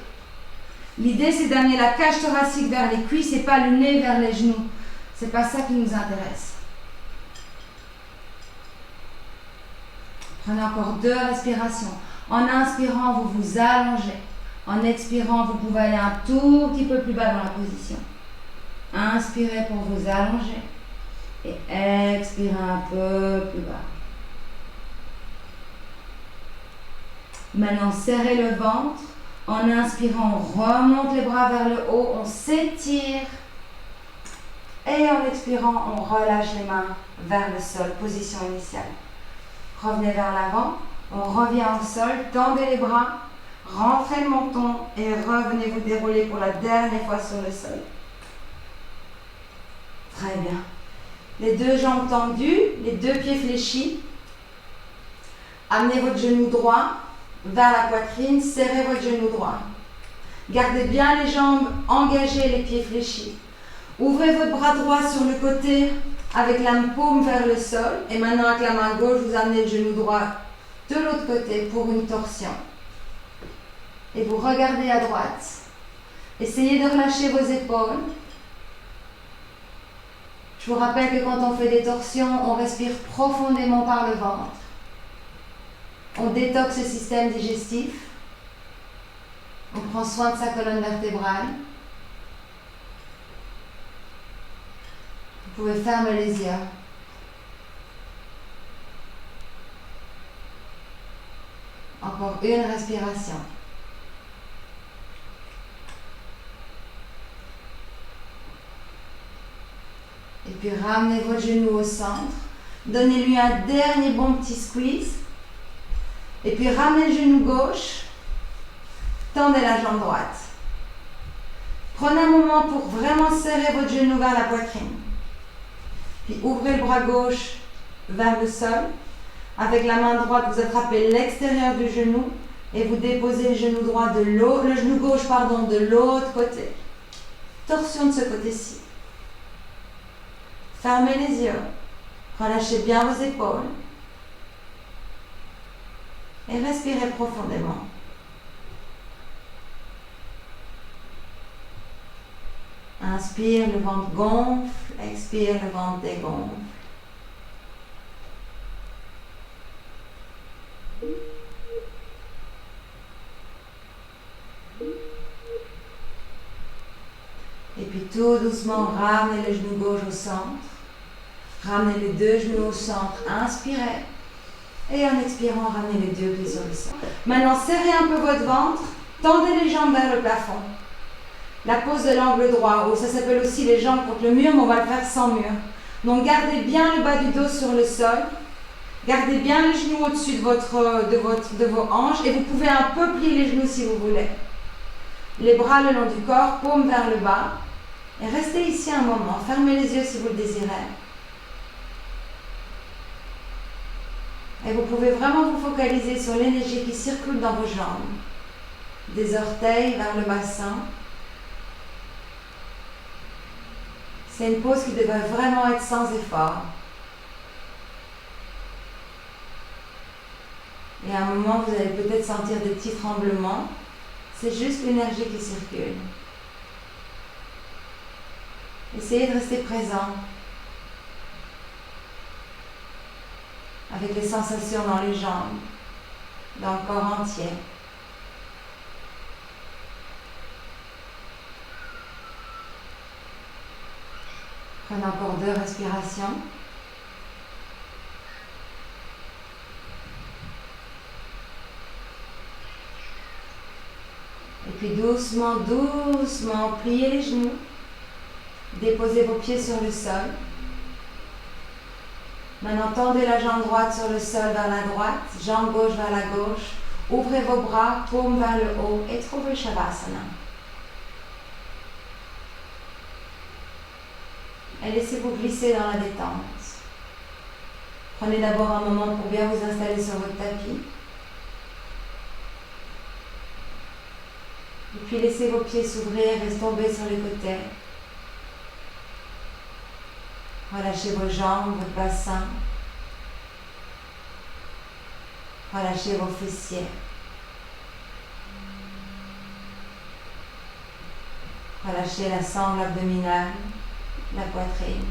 L'idée, c'est d'amener la cage thoracique vers les cuisses et pas le nez vers les genoux. C'est pas ça qui nous intéresse. Prenez encore 2 respirations. En inspirant, vous vous allongez. En expirant, vous pouvez aller un tout petit peu plus bas dans la position. Inspirez pour vous allonger. Et expirez un peu plus bas. Maintenant, serrez le ventre. En inspirant, on remonte les bras vers le haut. On s'étire. Et en expirant, on relâche les mains vers le sol. Position initiale. Revenez vers l'avant. On revient au sol. Tendez les bras. Rentrez le menton. Et revenez vous dérouler pour la dernière fois sur le sol. Très bien. Les 2 jambes tendues, les 2 pieds fléchis. Amenez votre genou droit vers la poitrine, serrez votre genou droit. Gardez bien les jambes engagées, les pieds fléchis. Ouvrez votre bras droit sur le côté avec la paume vers le sol. Et maintenant, avec la main gauche, vous amenez le genou droit de l'autre côté pour une torsion. Et vous regardez à droite. Essayez de relâcher vos épaules. Je vous rappelle que quand on fait des torsions, on respire profondément par le ventre. On détoxe le système digestif. On prend soin de sa colonne vertébrale. Vous pouvez fermer les yeux. Encore une respiration. Et puis ramenez votre genou au centre. Donnez-lui un dernier bon petit squeeze. Et puis ramenez le genou gauche. Tendez la jambe droite. Prenez un moment pour vraiment serrer votre genou vers la poitrine. Puis ouvrez le bras gauche vers le sol. Avec la main droite, vous attrapez l'extérieur du genou et vous déposez le genou droit de l'autre, le genou gauche de l'autre côté. Torsion de ce côté-ci. Fermez les yeux. Relâchez bien vos épaules. Et respirez profondément. Inspire, le ventre gonfle. Expire, le ventre dégonfle. Et puis tout doucement, ramenez le genou gauche au centre. Ramenez les deux genoux au centre. Inspirez. Et en expirant, ramenez les deux pieds sur le sol. Maintenant, serrez un peu votre ventre. Tendez les jambes vers le plafond. La pose de l'angle droit. Ça s'appelle aussi les jambes contre le mur, mais on va le faire sans mur. Donc, gardez bien le bas du dos sur le sol. Gardez bien les genoux au-dessus de vos hanches. Et vous pouvez un peu plier les genoux si vous voulez. Les bras le long du corps, paume vers le bas. Et restez ici un moment. Fermez les yeux si vous le désirez. Et vous pouvez vraiment vous focaliser sur l'énergie qui circule dans vos jambes. Des orteils vers le bassin. C'est une pose qui devrait vraiment être sans effort. Et à un moment, vous allez peut-être sentir des petits tremblements. C'est juste l'énergie qui circule. Essayez de rester présent avec les sensations dans les jambes, dans le corps entier. Prenez encore 2 respirations. Et puis doucement, doucement, pliez les genoux. Déposez vos pieds sur le sol. Maintenant, tendez la jambe droite sur le sol vers la droite, jambe gauche vers la gauche. Ouvrez vos bras, paume vers le haut et trouvez Shavasana. Et laissez-vous glisser dans la détente. Prenez d'abord un moment pour bien vous installer sur votre tapis. Et puis laissez vos pieds s'ouvrir et tomber sur les côtés. Relâchez vos jambes, votre bassin. Relâchez vos fessiers. Relâchez la sangle abdominale, la poitrine.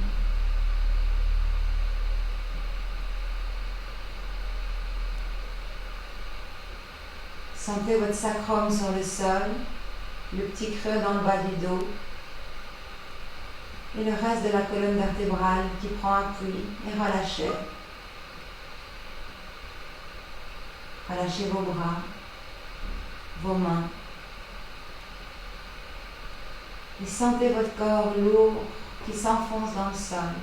Sentez votre sacrum sur le sol, le petit creux dans le bas du dos. Et le reste de la colonne vertébrale qui prend appui et relâchez. Relâchez vos bras, vos mains. Et sentez votre corps lourd qui s'enfonce dans le sol.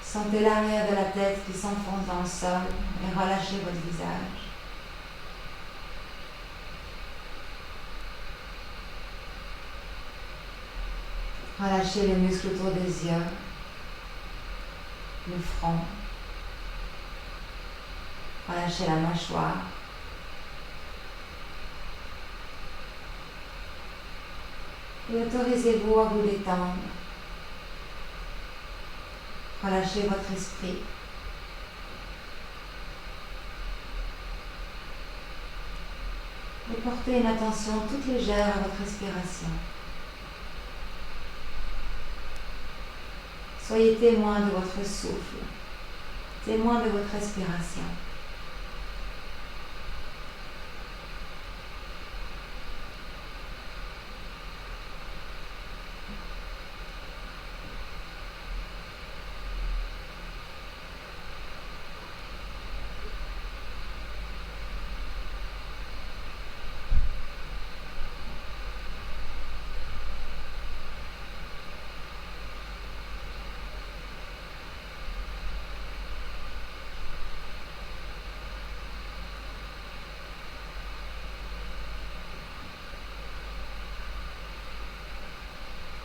Sentez l'arrière de la tête qui s'enfonce dans le sol et relâchez votre visage. Relâchez les muscles autour des yeux, le front. Relâchez la mâchoire. Et autorisez-vous à vous détendre. Relâchez votre esprit. Et portez une attention toute légère à votre respiration. Soyez témoin de votre souffle, témoin de votre respiration.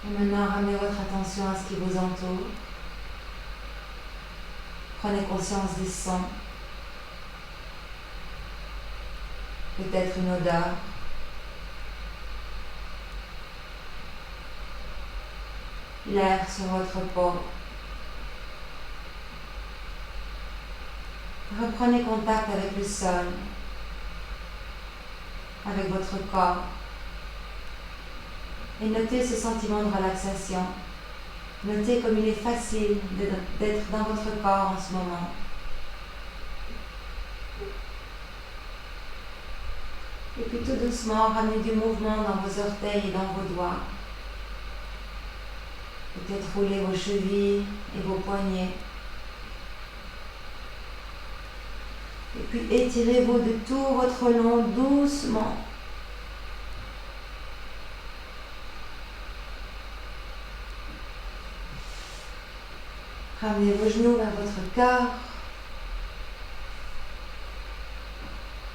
Et maintenant, ramenez votre attention à ce qui vous entoure. Prenez conscience des sons. Peut-être une odeur. L'air sur votre peau. Reprenez contact avec le sol. avec votre corps. Et notez ce sentiment de relaxation. Notez comme il est facile d'être dans votre corps en ce moment. Et puis tout doucement, ramenez du mouvement dans vos orteils et dans vos doigts. Peut-être rouler vos chevilles et vos poignets. Et puis étirez-vous de tout votre long doucement. Ramenez vos genoux vers votre cœur.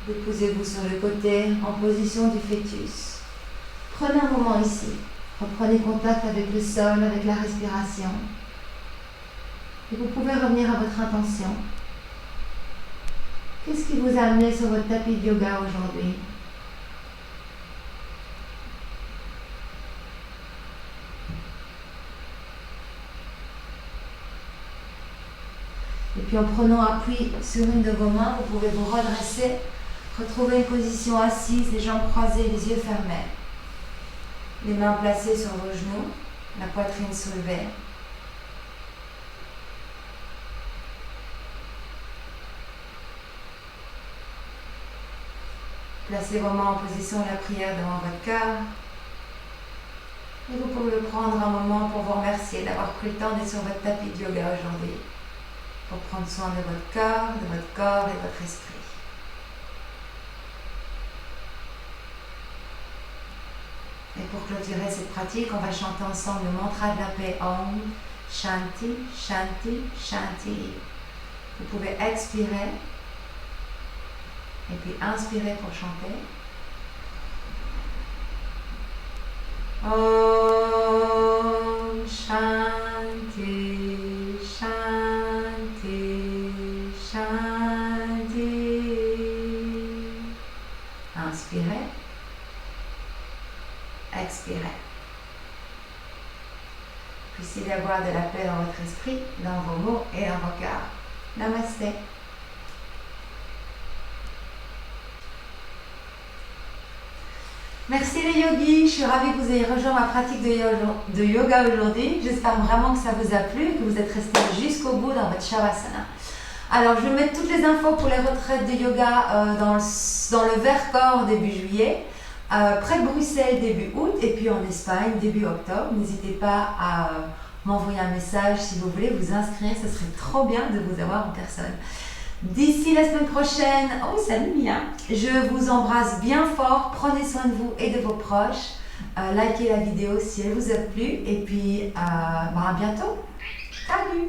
Déposez-vous sur le côté en position du fœtus. Prenez un moment ici. Reprenez contact avec le sol, avec la respiration. Et vous pouvez revenir à votre intention. Qu'est-ce qui vous a amené sur votre tapis de yoga aujourd'hui? Et puis en prenant appui sur une de vos mains, vous pouvez vous redresser, retrouver une position assise, les jambes croisées, les yeux fermés. Les mains placées sur vos genoux, la poitrine soulevée. Placez vos mains en position de la prière devant votre cœur. Et vous pouvez prendre un moment pour vous remercier d'avoir pris le temps d'être sur votre tapis de yoga aujourd'hui. Pour prendre soin de votre cœur, de votre corps et de votre esprit. Et pour clôturer cette pratique, on va chanter ensemble le mantra de la paix Om Shanti, Shanti, Shanti. Vous pouvez expirer et puis inspirer pour chanter. Om Shanti, Shanti, Shanti. Inspirez. Expirez. Puissiez y avoir de la paix dans votre esprit, dans vos mots et dans vos cœurs. Namasté. Merci les yogis, je suis ravie que vous ayez rejoint ma pratique de yoga aujourd'hui. J'espère vraiment que ça vous a plu et que vous êtes restés jusqu'au bout dans votre Shavasana. Alors, je vais mettre toutes les infos pour les retraites de yoga dans le Vercors début juillet, près de Bruxelles début août et puis en Espagne début octobre. N'hésitez pas à m'envoyer un message si vous voulez vous inscrire, ce serait trop bien de vous avoir en personne. D'ici la semaine prochaine, oh salut Mia, je vous embrasse bien fort, prenez soin de vous et de vos proches, likez la vidéo si elle vous a plu et puis à bientôt, salut.